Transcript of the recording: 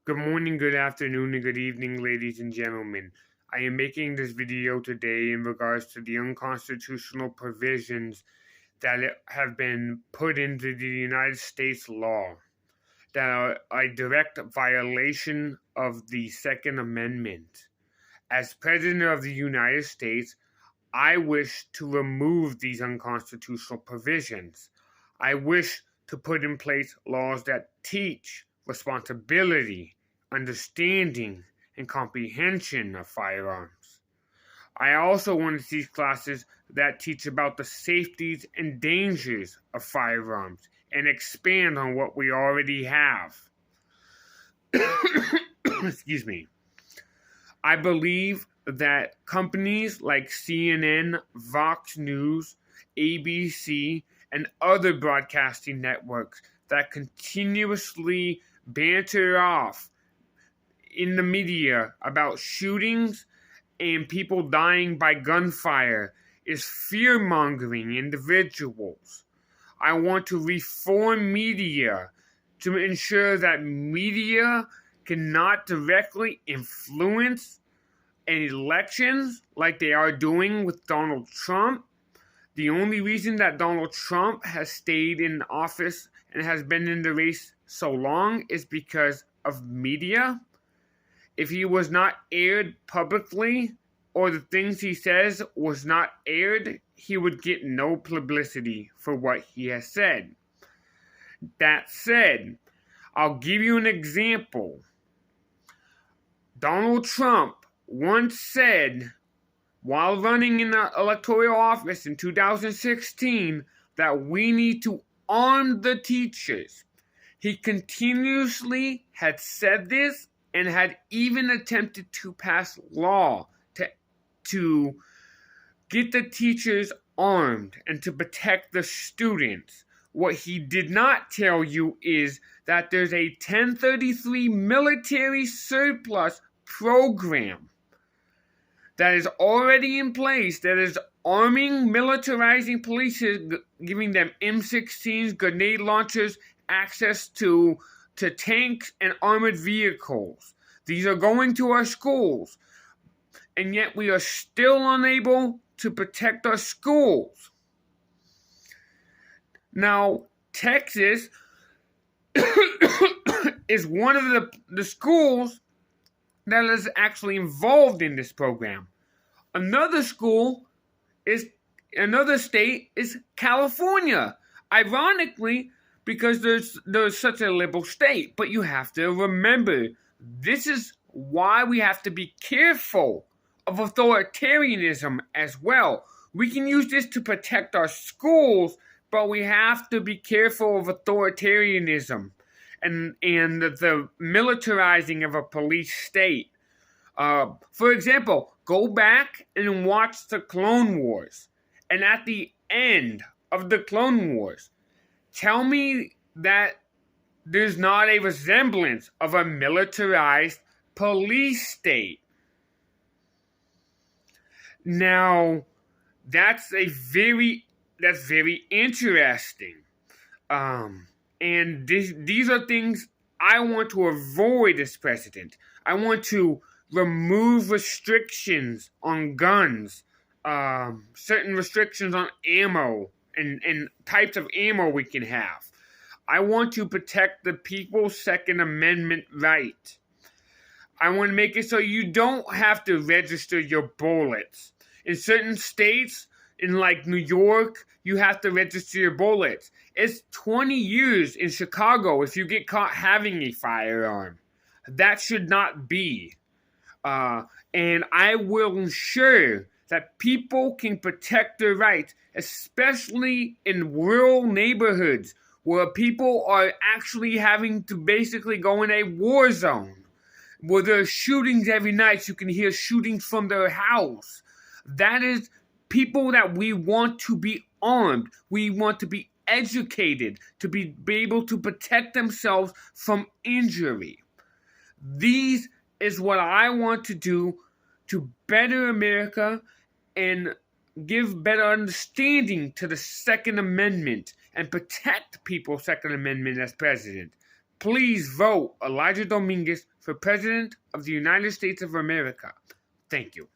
Good morning, good afternoon, and good evening, ladies and gentlemen. I am making this video today in regards to the unconstitutional provisions that have been put into the United States law that are a direct violation of the Second Amendment. As President of the United States, I wish to remove these unconstitutional provisions. I wish to put in place laws that teach responsibility, understanding, and comprehension of firearms. I also want to teach classes that teach about the safeties and dangers of firearms and expand on what we already have. Excuse me. I believe that companies like CNN, Fox News, ABC, and other broadcasting networks that continuously banter off in the media about shootings and people dying by gunfire is fear-mongering individuals. I want to reform media to ensure that media cannot directly influence elections like they are doing with Donald Trump. The only reason that Donald Trump has stayed in office and has been in the race so long is because of media. If he was not aired publicly, or the things he says was not aired, he would get no publicity for what he has said. That said, I'll give you an example. Donald Trump once said, while running in the electoral office in 2016, that we need to arm the teachers. He continuously had said this and had even attempted to pass law to get the teachers armed and to protect the students. What he did not tell you is that there's a 1033 military surplus program that is already in place that is arming, militarizing police, giving them M16s, grenade launchers, access to tanks and armored vehicles. These are going to our schools, and yet we are still unable to protect our schools. Now, Texas is one of the schools that is actually involved in this program. Another state is California. Ironically, because there's such a liberal state. But you have to remember, this is why we have to be careful of authoritarianism as well. We can use this to protect our schools, but we have to be careful of authoritarianism and the militarizing of a police state. For example, go back and watch the Clone Wars. And at the end of the Clone Wars, tell me that there's not a resemblance of a militarized police state. Now, that's very interesting. And these are things I want to avoid as president. I want to remove restrictions on guns, certain restrictions on ammo and types of ammo we can have. I want to protect the people's Second Amendment right. I want to make it so you don't have to register your bullets. In certain states, in like New York, you have to register your bullets. It's 20 years in Chicago if you get caught having a firearm. That should not be. And I will ensure that people can protect their rights, especially in rural neighborhoods where people are actually having to basically go in a war zone, where there are shootings every night. You can hear shootings from their house. That is people that we want to be armed. We want to be educated to be able to protect themselves from injury. These is what I want to do to better America and give better understanding to the Second Amendment and protect people's Second Amendment as president. Please vote Elijah Dominguez for President of the United States of America. Thank you.